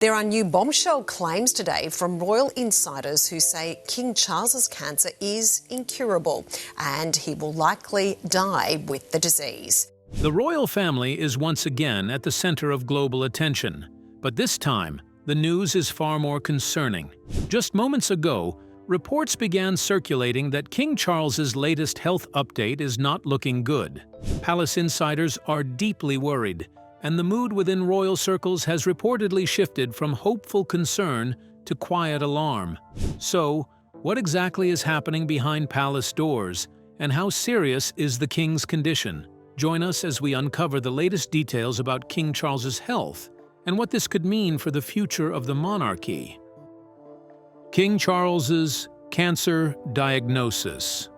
There are new bombshell claims today from royal insiders who say King Charles's cancer is incurable and he will likely die with the disease. The royal family is once again at the center of global attention, but this time the news is far more concerning. Just moments ago, reports began circulating that King Charles's latest health update is not looking good. Palace insiders are deeply worried, and the mood within royal circles has reportedly shifted from hopeful concern to quiet alarm. So, what exactly is happening behind palace doors, and how serious is the king's condition? Join us as we uncover the latest details about King Charles's health and what this could mean for the future of the monarchy. King Charles's cancer diagnosis.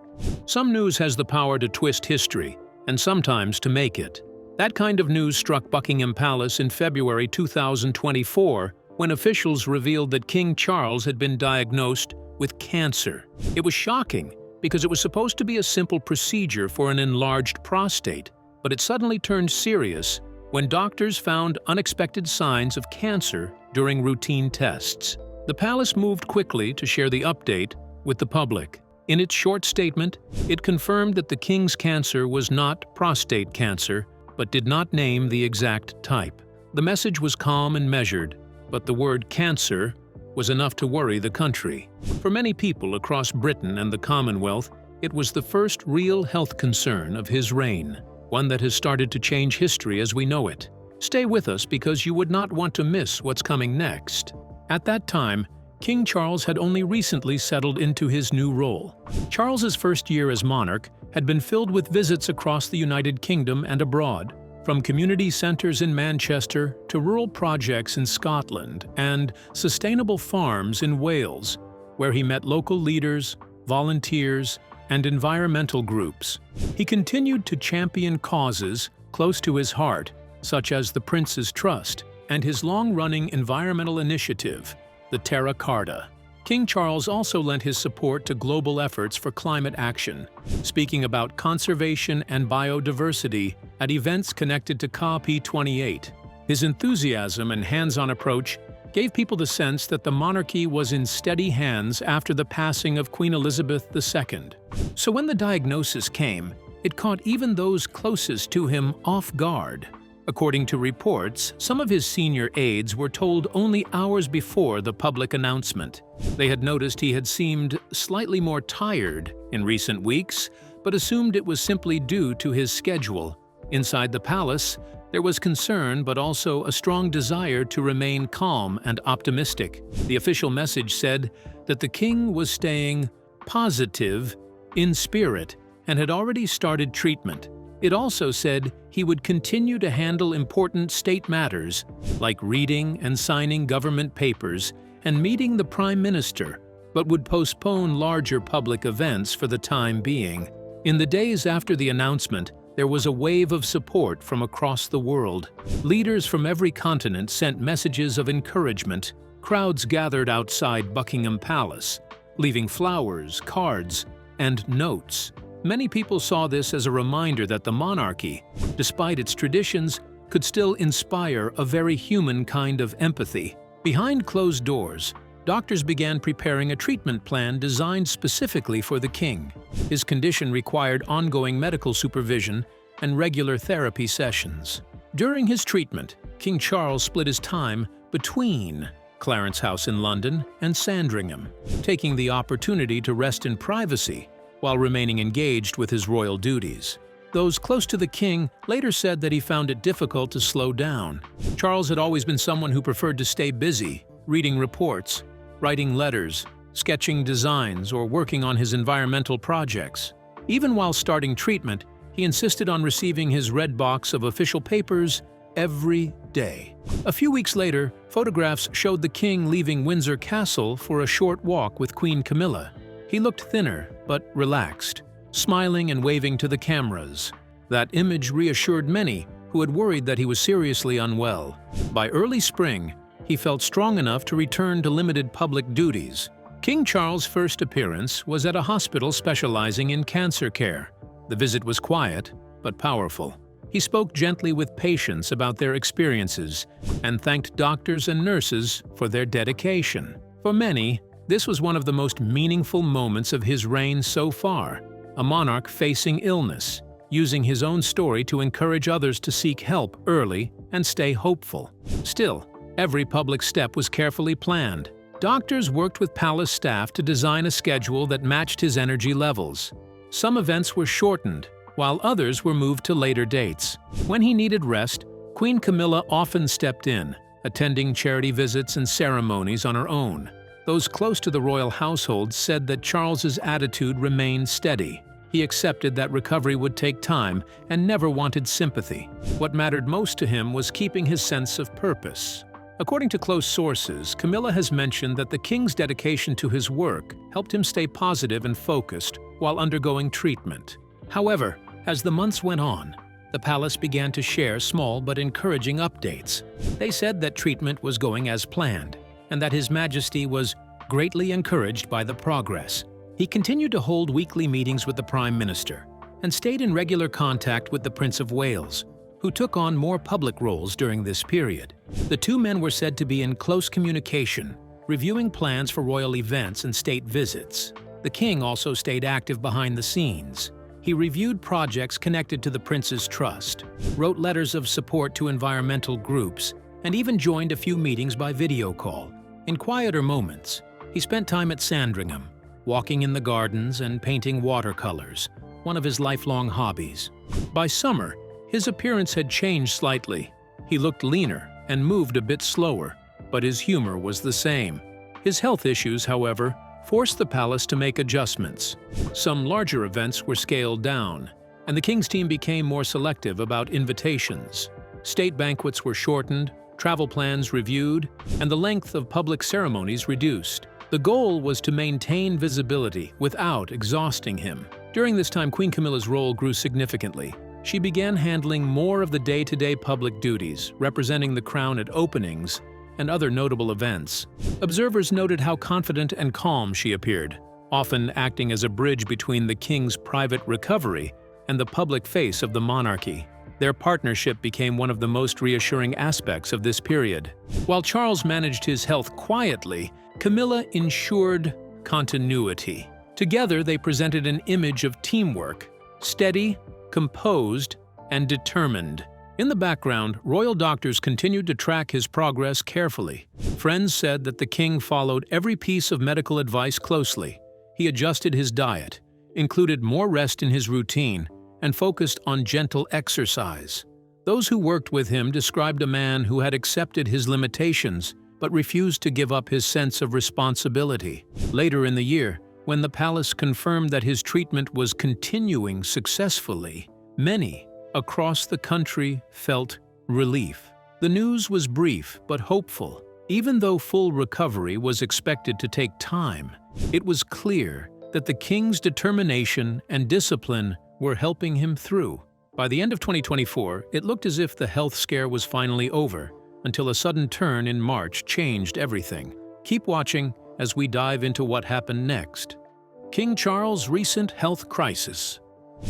Some news has the power to twist history, and sometimes to make it. That kind of news struck Buckingham Palace in February 2024 when officials revealed that King Charles had been diagnosed with cancer. It was shocking because it was supposed to be a simple procedure for an enlarged prostate, but it suddenly turned serious when doctors found unexpected signs of cancer during routine tests. The palace moved quickly to share the update with the public. In its short statement, it confirmed that the king's cancer was not prostate cancer, but did not name the exact type. The message was calm and measured, but the word cancer was enough to worry the country. For many people across Britain and the Commonwealth, it was the first real health concern of his reign, one that has started to change history as we know it. Stay with us because you would not want to miss what's coming next. At that time, King Charles had only recently settled into his new role. Charles's first year as monarch had been filled with visits across the United Kingdom and abroad, from community centres in Manchester to rural projects in Scotland and sustainable farms in Wales, where he met local leaders, volunteers, and environmental groups. He continued to champion causes close to his heart, such as the Prince's Trust and his long-running environmental initiative, the Terra Carta. King Charles also lent his support to global efforts for climate action, speaking about conservation and biodiversity at events connected to COP28. His enthusiasm and hands-on approach gave people the sense that the monarchy was in steady hands after the passing of Queen Elizabeth II. So when the diagnosis came, it caught even those closest to him off guard. According to reports, some of his senior aides were told only hours before the public announcement. They had noticed he had seemed slightly more tired in recent weeks, but assumed it was simply due to his schedule. Inside the palace, there was concern but also a strong desire to remain calm and optimistic. The official message said that the king was staying positive in spirit and had already started treatment. It also said he would continue to handle important state matters, like reading and signing government papers and meeting the Prime Minister, but would postpone larger public events for the time being. In the days after the announcement, there was a wave of support from across the world. Leaders from every continent sent messages of encouragement. Crowds gathered outside Buckingham Palace, leaving flowers, cards, and notes. Many people saw this as a reminder that the monarchy, despite its traditions, could still inspire a very human kind of empathy. Behind closed doors, doctors began preparing a treatment plan designed specifically for the king. His condition required ongoing medical supervision and regular therapy sessions. During his treatment, King Charles split his time between Clarence House in London and Sandringham, taking the opportunity to rest in privacy while remaining engaged with his royal duties. Those close to the king later said that he found it difficult to slow down. Charles had always been someone who preferred to stay busy, reading reports, writing letters, sketching designs, or working on his environmental projects. Even while starting treatment, he insisted on receiving his red box of official papers every day. A few weeks later, photographs showed the king leaving Windsor Castle for a short walk with Queen Camilla. He looked thinner, but relaxed, smiling and waving to the cameras. That image reassured many who had worried that he was seriously unwell. By early spring, he felt strong enough to return to limited public duties. King Charles' first appearance was at a hospital specializing in cancer care. The visit was quiet, but powerful. He spoke gently with patients about their experiences and thanked doctors and nurses for their dedication. For many, this was one of the most meaningful moments of his reign so far, a monarch facing illness, using his own story to encourage others to seek help early and stay hopeful. Still, every public step was carefully planned. Doctors worked with palace staff to design a schedule that matched his energy levels. Some events were shortened, while others were moved to later dates. When he needed rest, Queen Camilla often stepped in, attending charity visits and ceremonies on her own. Those close to the royal household said that Charles's attitude remained steady. He accepted that recovery would take time and never wanted sympathy. What mattered most to him was keeping his sense of purpose. According to close sources, Camilla has mentioned that the king's dedication to his work helped him stay positive and focused while undergoing treatment. However, as the months went on, the palace began to share small but encouraging updates. They said that treatment was going as planned, and that His Majesty was greatly encouraged by the progress. He continued to hold weekly meetings with the Prime Minister and stayed in regular contact with the Prince of Wales, who took on more public roles during this period. The two men were said to be in close communication, reviewing plans for royal events and state visits. The king also stayed active behind the scenes. He reviewed projects connected to the prince's trust, wrote letters of support to environmental groups, and even joined a few meetings by video call. In quieter moments, he spent time at Sandringham, walking in the gardens and painting watercolors, one of his lifelong hobbies. By summer, his appearance had changed slightly. He looked leaner and moved a bit slower, but his humor was the same. His health issues, however, forced the palace to make adjustments. Some larger events were scaled down, and the king's team became more selective about invitations. State banquets were shortened, travel plans reviewed, and the length of public ceremonies reduced. The goal was to maintain visibility without exhausting him. During this time, Queen Camilla's role grew significantly. She began handling more of the day-to-day public duties, representing the crown at openings and other notable events. Observers noted how confident and calm she appeared, often acting as a bridge between the king's private recovery and the public face of the monarchy. Their partnership became one of the most reassuring aspects of this period. While Charles managed his health quietly, Camilla ensured continuity. Together, they presented an image of teamwork, steady, composed, and determined. In the background, royal doctors continued to track his progress carefully. Friends said that the king followed every piece of medical advice closely. He adjusted his diet, included more rest in his routine, and focused on gentle exercise. Those who worked with him described a man who had accepted his limitations but refused to give up his sense of responsibility. Later in the year, when the palace confirmed that his treatment was continuing successfully, many across the country felt relief. The news was brief but hopeful. Even though full recovery was expected to take time, it was clear that the king's determination and discipline were helping him through. By the end of 2024, it looked as if the health scare was finally over, until a sudden turn in March changed everything. Keep watching as we dive into what happened next. King Charles' recent health crisis.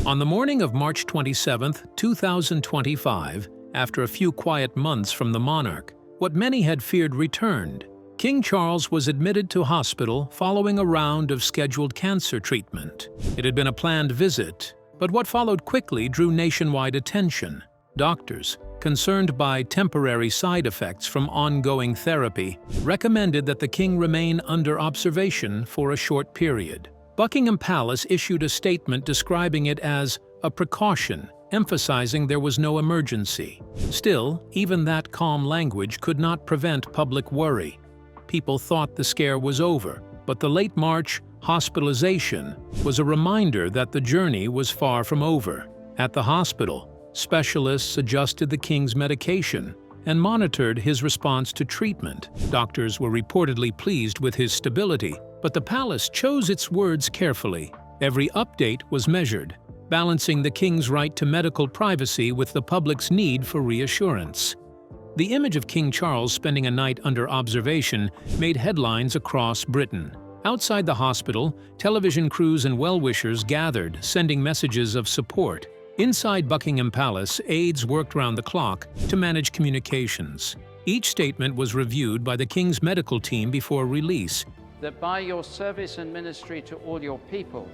On the morning of March 27, 2025, after a few quiet months from the monarch, what many had feared returned. King Charles was admitted to hospital following a round of scheduled cancer treatment. It had been a planned visit, but what followed quickly drew nationwide attention. Doctors, concerned by temporary side effects from ongoing therapy, recommended that the king remain under observation for a short period. Buckingham Palace issued a statement describing it as a precaution, emphasizing there was no emergency. Still, even that calm language could not prevent public worry. People thought the scare was over, but the late March hospitalization was a reminder that the journey was far from over. At the hospital, specialists adjusted the king's medication and monitored his response to treatment. Doctors were reportedly pleased with his stability, but the palace chose its words carefully. Every update was measured, balancing the king's right to medical privacy with the public's need for reassurance. The image of King Charles spending a night under observation made headlines across Britain. Outside the hospital, television crews and well-wishers gathered, sending messages of support. Inside Buckingham Palace, aides worked round the clock to manage communications. Each statement was reviewed by the King's medical team before release. That by your service and ministry to all your people,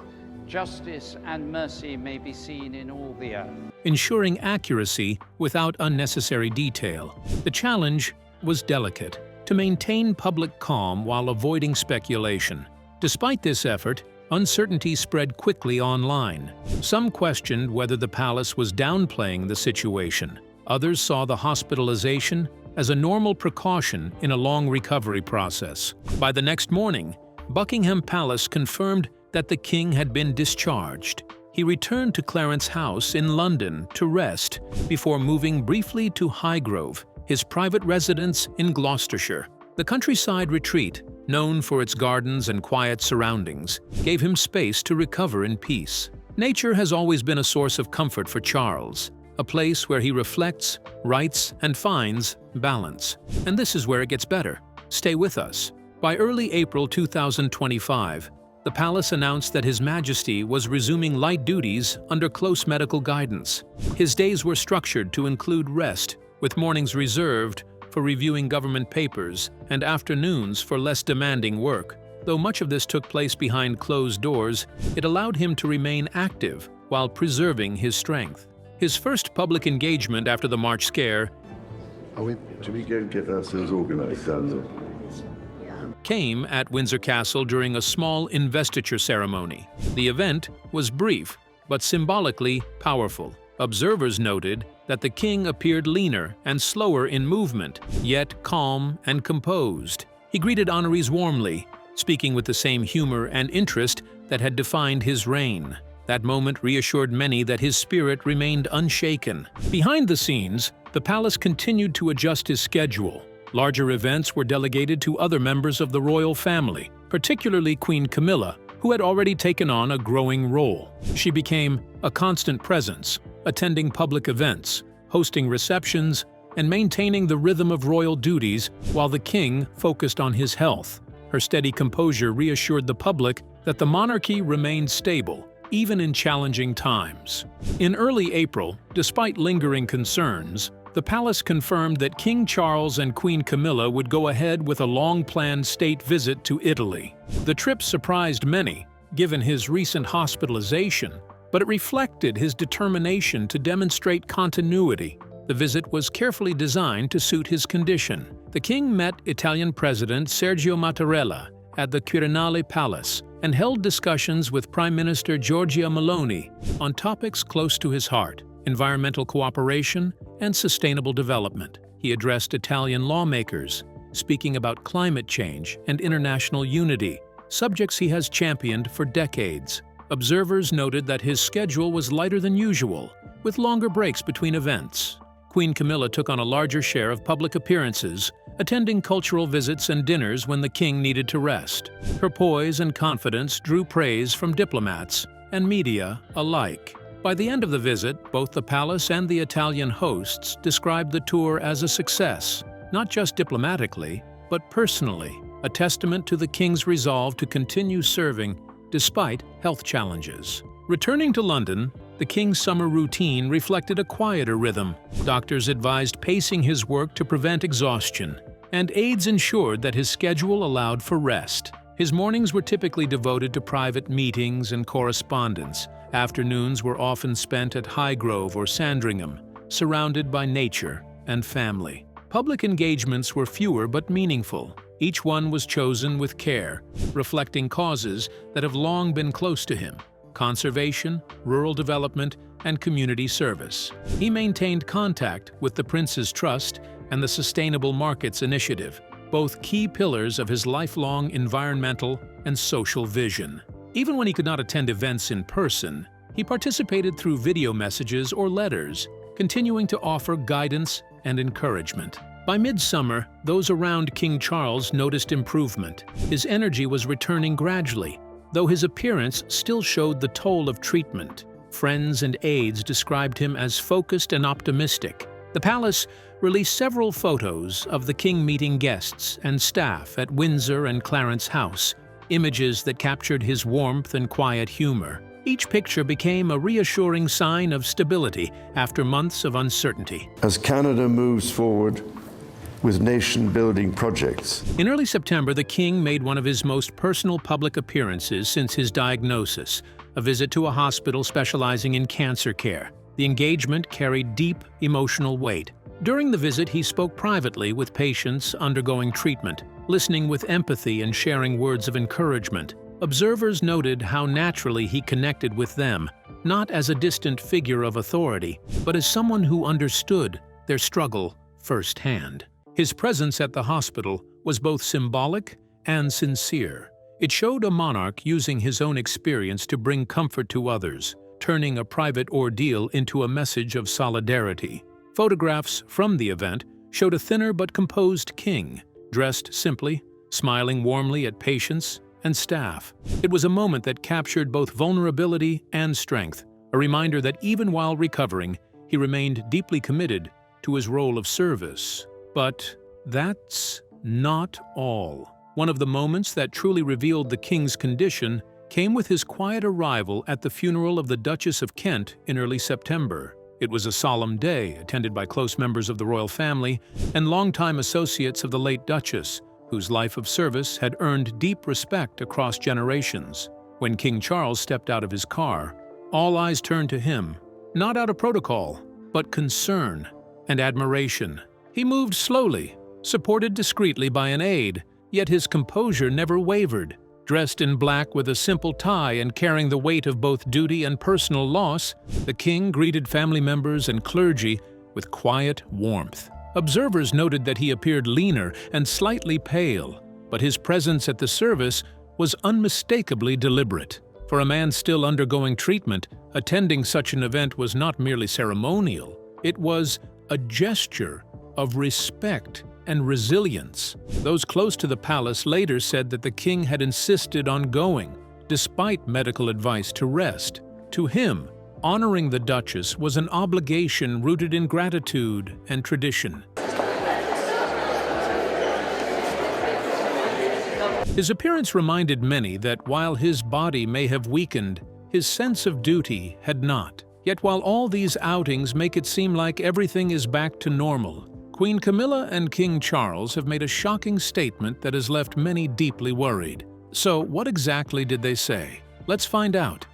justice and mercy may be seen in all the earth. Ensuring accuracy without unnecessary detail. The challenge was delicate, to maintain public calm while avoiding speculation. Despite this effort, uncertainty spread quickly online. Some questioned whether the palace was downplaying the situation. Others saw the hospitalization as a normal precaution in a long recovery process. By the next morning, Buckingham Palace confirmed that the king had been discharged. He returned to Clarence House in London to rest before moving briefly to Highgrove, his private residence in Gloucestershire. The countryside retreat, known for its gardens and quiet surroundings, gave him space to recover in peace. Nature has always been a source of comfort for Charles, a place where he reflects, writes, and finds balance. And this is where it gets better. Stay with us. By early April 2025, the palace announced that His Majesty was resuming light duties under close medical guidance. His days were structured to include rest, with mornings reserved for reviewing government papers and afternoons for less demanding work. Though much of this took place behind closed doors, it allowed him to remain active while preserving his strength. His first public engagement after the March scare came at Windsor Castle during a small investiture ceremony. The event was brief, but symbolically powerful. Observers noted that the king appeared leaner and slower in movement, yet calm and composed. He greeted honorees warmly, speaking with the same humor and interest that had defined his reign. That moment reassured many that his spirit remained unshaken. Behind the scenes, the palace continued to adjust his schedule. Larger events were delegated to other members of the royal family, particularly Queen Camilla, who had already taken on a growing role. She became a constant presence, attending public events, hosting receptions, and maintaining the rhythm of royal duties while the king focused on his health. Her steady composure reassured the public that the monarchy remained stable, even in challenging times. In early April, despite lingering concerns, the palace confirmed that King Charles and Queen Camilla would go ahead with a long-planned state visit to Italy. The trip surprised many, given his recent hospitalization, but it reflected his determination to demonstrate continuity. The visit was carefully designed to suit his condition. The king met Italian President Sergio Mattarella at the Quirinale Palace and held discussions with Prime Minister Giorgia Meloni on topics close to his heart: environmental cooperation and sustainable development. He addressed Italian lawmakers, speaking about climate change and international unity, subjects he has championed for decades. Observers noted that his schedule was lighter than usual, with longer breaks between events. Queen Camilla took on a larger share of public appearances, attending cultural visits and dinners when the king needed to rest. Her poise and confidence drew praise from diplomats and media alike. By the end of the visit, both the palace and the Italian hosts described the tour as a success, not just diplomatically, but personally, a testament to the king's resolve to continue serving despite health challenges. Returning to London, the king's summer routine reflected a quieter rhythm. Doctors advised pacing his work to prevent exhaustion, and aides ensured that his schedule allowed for rest. His mornings were typically devoted to private meetings and correspondence. Afternoons were often spent at Highgrove or Sandringham, surrounded by nature and family. Public engagements were fewer but meaningful. Each one was chosen with care, reflecting causes that have long been close to him: conservation, rural development, and community service. He maintained contact with the Prince's Trust and the Sustainable Markets Initiative, both key pillars of his lifelong environmental and social vision. Even when he could not attend events in person, he participated through video messages or letters, continuing to offer guidance and encouragement. By midsummer, those around King Charles noticed improvement. His energy was returning gradually, though his appearance still showed the toll of treatment. Friends and aides described him as focused and optimistic. The palace released several photos of the king meeting guests and staff at Windsor and Clarence House, images that captured his warmth and quiet humor. Each picture became a reassuring sign of stability after months of uncertainty. As Canada moves forward with nation-building projects. In early September, the King made one of his most personal public appearances since his diagnosis, a visit to a hospital specializing in cancer care. The engagement carried deep emotional weight. During the visit, he spoke privately with patients undergoing treatment, listening with empathy and sharing words of encouragement. Observers noted how naturally he connected with them, not as a distant figure of authority, but as someone who understood their struggle firsthand. His presence at the hospital was both symbolic and sincere. It showed a monarch using his own experience to bring comfort to others, turning a private ordeal into a message of solidarity. Photographs from the event showed a thinner but composed king, dressed simply, smiling warmly at patients and staff. It was a moment that captured both vulnerability and strength, a reminder that even while recovering, he remained deeply committed to his role of service. But that's not all. One of the moments that truly revealed the king's condition came with his quiet arrival at the funeral of the Duchess of Kent in early September. It was a solemn day, attended by close members of the royal family and longtime associates of the late Duchess, whose life of service had earned deep respect across generations. When King Charles stepped out of his car, all eyes turned to him, not out of protocol, but concern and admiration. He moved slowly, supported discreetly by an aide, yet his composure never wavered. Dressed in black with a simple tie and carrying the weight of both duty and personal loss, the king greeted family members and clergy with quiet warmth. Observers noted that he appeared leaner and slightly pale, but his presence at the service was unmistakably deliberate. For a man still undergoing treatment, attending such an event was not merely ceremonial, it was a gesture of respect and resilience. Those close to the palace later said that the king had insisted on going, despite medical advice to rest. To him, honoring the Duchess was an obligation rooted in gratitude and tradition. His appearance reminded many that while his body may have weakened, his sense of duty had not. Yet while all these outings make it seem like everything is back to normal, Queen Camilla and King Charles have made a shocking statement that has left many deeply worried. So what exactly did they say? Let's find out.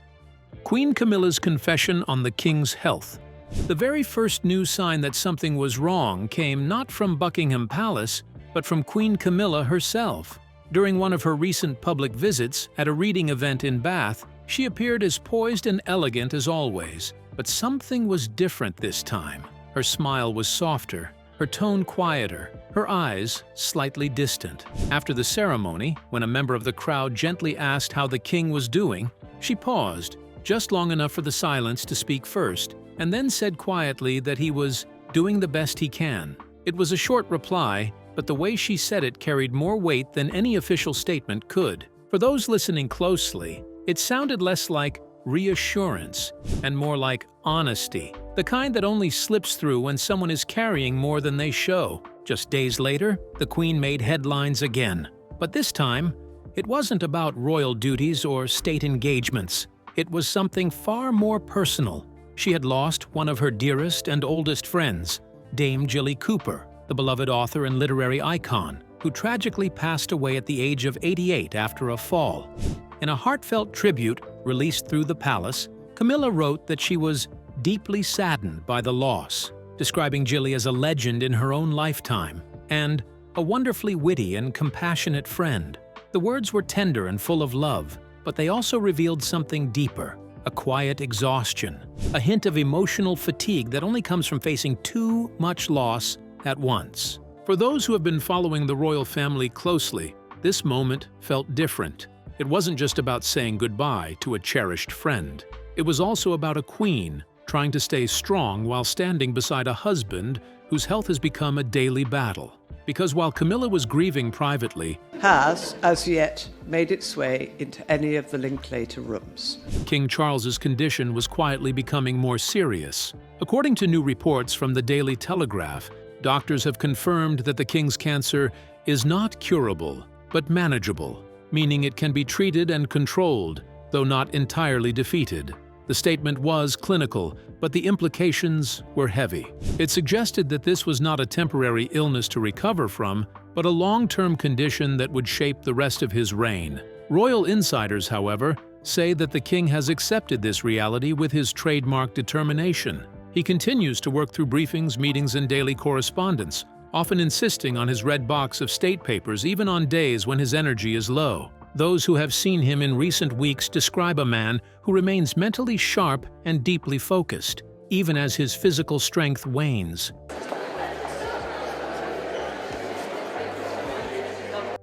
Queen Camilla's confession on the king's health. The very first new sign that something was wrong came not from Buckingham Palace, but from Queen Camilla herself. During one of her recent public visits at a reading event in Bath, she appeared as poised and elegant as always, but something was different this time. Her smile was softer, her tone quieter, her eyes slightly distant. After the ceremony, when a member of the crowd gently asked how the king was doing, she paused, just long enough for the silence to speak first, and then said quietly that he was doing the best he can. It was a short reply, but the way she said it carried more weight than any official statement could. For those listening closely, it sounded less like reassurance and more like honesty, the kind that only slips through when someone is carrying more than they show. Just days later, the Queen made headlines again. But this time, it wasn't about royal duties or state engagements. It was something far more personal. She had lost one of her dearest and oldest friends, Dame Jilly Cooper, the beloved author and literary icon, who tragically passed away at the age of 88 after a fall. In a heartfelt tribute released through the palace, Camilla wrote that she was deeply saddened by the loss, describing Jilly as a legend in her own lifetime and a wonderfully witty and compassionate friend. The words were tender and full of love, but they also revealed something deeper, a quiet exhaustion, a hint of emotional fatigue that only comes from facing too much loss at once. For those who have been following the royal family closely, this moment felt different. It wasn't just about saying goodbye to a cherished friend. It was also about a queen trying to stay strong while standing beside a husband whose health has become a daily battle. Because while Camilla was grieving privately, has, as yet, made its way into any of the Linklater rooms. King Charles's condition was quietly becoming more serious. According to new reports from the Daily Telegraph, doctors have confirmed that the king's cancer is not curable, but manageable, meaning it can be treated and controlled, though not entirely defeated. The statement was clinical, but the implications were heavy. It suggested that this was not a temporary illness to recover from, but a long-term condition that would shape the rest of his reign. Royal insiders, however, say that the king has accepted this reality with his trademark determination. He continues to work through briefings, meetings, and daily correspondence, often insisting on his red box of state papers even on days when his energy is low. Those who have seen him in recent weeks describe a man who remains mentally sharp and deeply focused, even as his physical strength wanes.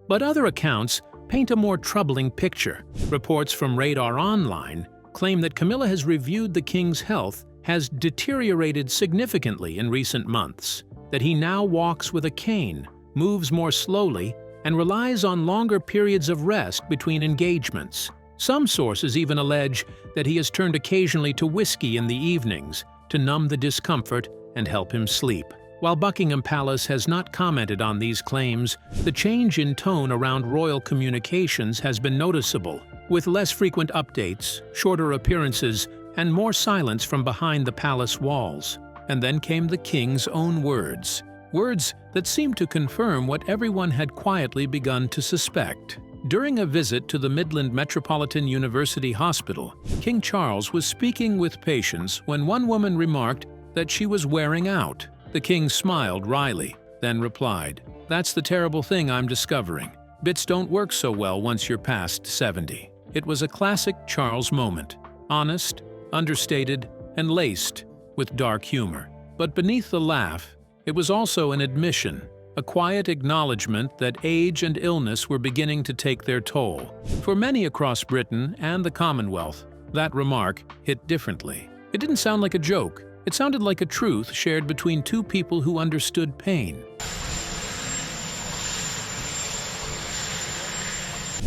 But other accounts paint a more troubling picture. Reports from Radar Online claim that Camilla has reviewed the king's health has deteriorated significantly in recent months, that he now walks with a cane, moves more slowly, and relies on longer periods of rest between engagements. Some sources even allege that he has turned occasionally to whiskey in the evenings to numb the discomfort and help him sleep. While Buckingham Palace has not commented on these claims, the change in tone around royal communications has been noticeable, with less frequent updates, shorter appearances, and more silence from behind the palace walls. And then came the king's own words. Words that seemed to confirm what everyone had quietly begun to suspect. During a visit to the Midland Metropolitan University Hospital, King Charles was speaking with patients when one woman remarked that she was wearing out. The king smiled wryly, then replied, "That's the terrible thing I'm discovering. Bits don't work so well once you're past 70. It was a classic Charles moment, honest, understated, and laced with dark humor. But beneath the laugh, it was also an admission, a quiet acknowledgement that age and illness were beginning to take their toll. For many across Britain and the Commonwealth, that remark hit differently. It didn't sound like a joke. It sounded like a truth shared between two people who understood pain.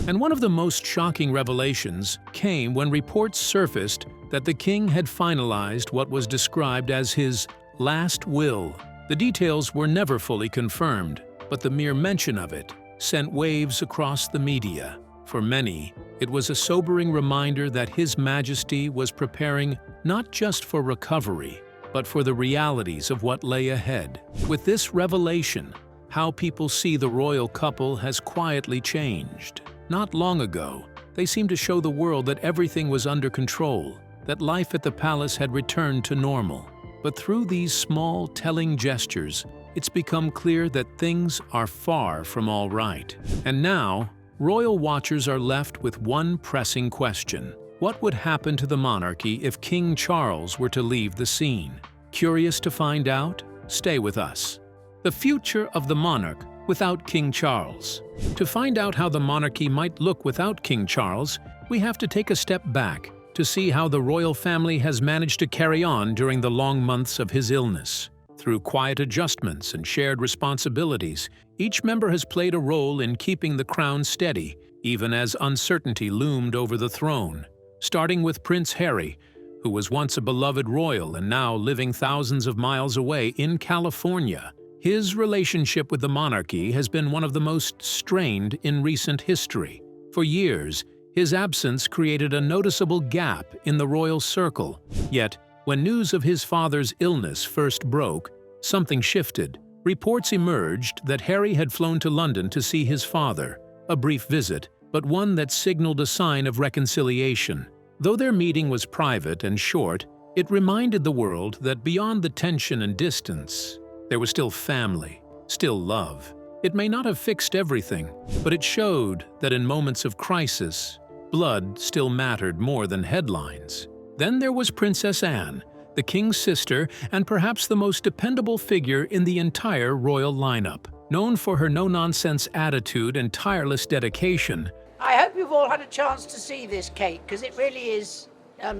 And one of the most shocking revelations came when reports surfaced that the king had finalized what was described as his last will. The details were never fully confirmed, but the mere mention of it sent waves across the media. For many, it was a sobering reminder that His Majesty was preparing not just for recovery, but for the realities of what lay ahead. With this revelation, how people see the royal couple has quietly changed. Not long ago, they seemed to show the world that everything was under control, that life at the palace had returned to normal. But through these small, telling gestures, it's become clear that things are far from all right. And now, royal watchers are left with one pressing question. What would happen to the monarchy if King Charles were to leave the scene? Curious to find out? Stay with us. The future of the monarch without King Charles. To find out how the monarchy might look without King Charles, we have to take a step back to see how the royal family has managed to carry on during the long months of his illness. Through quiet adjustments and shared responsibilities, each member has played a role in keeping the crown steady, even as uncertainty loomed over the throne. Starting with Prince Harry, who was once a beloved royal and now living thousands of miles away in California. His relationship with the monarchy has been one of the most strained in recent history. For years, his absence created a noticeable gap in the royal circle. Yet, when news of his father's illness first broke, something shifted. Reports emerged that Harry had flown to London to see his father, a brief visit, but one that signaled a sign of reconciliation. Though their meeting was private and short, it reminded the world that beyond the tension and distance, there was still family, still love. It may not have fixed everything, but it showed that in moments of crisis, blood still mattered more than headlines. Then there was Princess Anne, the king's sister and perhaps the most dependable figure in the entire royal lineup. Known for her no-nonsense attitude and tireless dedication, I hope you've all had a chance to see this cake, because it really is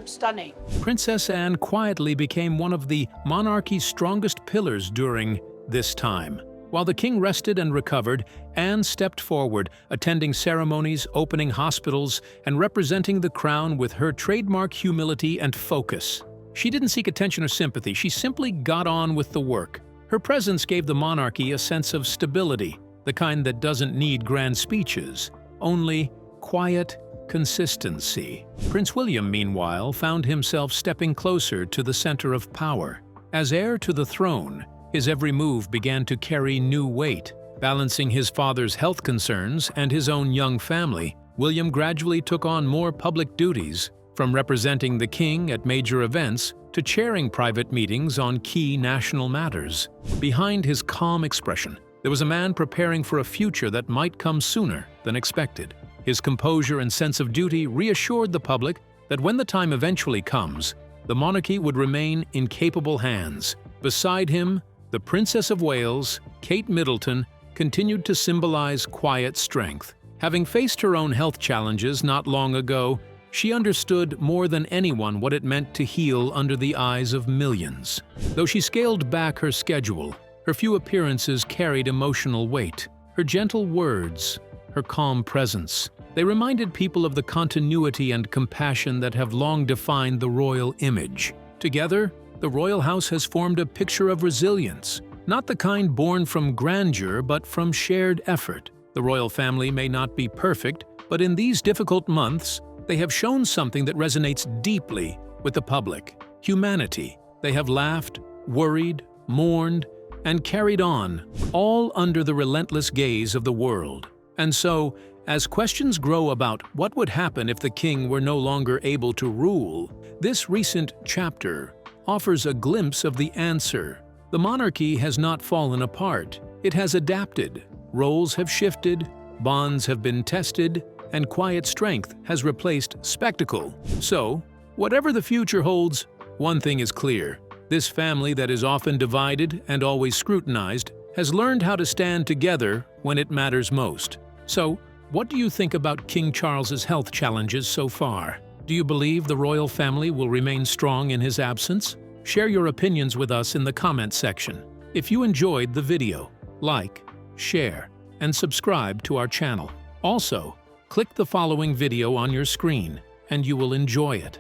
stunning. Princess Anne quietly became one of the monarchy's strongest pillars during this time. While the king rested and recovered, Anne stepped forward, attending ceremonies, opening hospitals, and representing the crown with her trademark humility and focus. She didn't seek attention or sympathy, she simply got on with the work. Her presence gave the monarchy a sense of stability, the kind that doesn't need grand speeches, only quiet consistency. Prince William, meanwhile, found himself stepping closer to the center of power. As heir to the throne, his every move began to carry new weight. Balancing his father's health concerns and his own young family, William gradually took on more public duties, from representing the king at major events to chairing private meetings on key national matters. Behind his calm expression, there was a man preparing for a future that might come sooner than expected. His composure and sense of duty reassured the public that when the time eventually comes, the monarchy would remain in capable hands. Beside him, the Princess of Wales, Kate Middleton, continued to symbolize quiet strength. Having faced her own health challenges not long ago, she understood more than anyone what it meant to heal under the eyes of millions. Though she scaled back her schedule, her few appearances carried emotional weight. Her gentle words, her calm presence, they reminded people of the continuity and compassion that have long defined the royal image. Together, the royal house has formed a picture of resilience, not the kind born from grandeur but from shared effort. The royal family may not be perfect, but in these difficult months, they have shown something that resonates deeply with the public: humanity. They have laughed, worried, mourned, and carried on, all under the relentless gaze of the world. And so, as questions grow about what would happen if the king were no longer able to rule, this recent chapter offers a glimpse of the answer. The monarchy has not fallen apart. It has adapted. Roles have shifted, bonds have been tested, and quiet strength has replaced spectacle. So, whatever the future holds, one thing is clear. This family that is often divided and always scrutinized has learned how to stand together when it matters most. So, what do you think about King Charles's health challenges so far? Do you believe the royal family will remain strong in his absence? Share your opinions with us in the comments section. If you enjoyed the video, like, share, and subscribe to our channel. Also, click the following video on your screen, and you will enjoy it.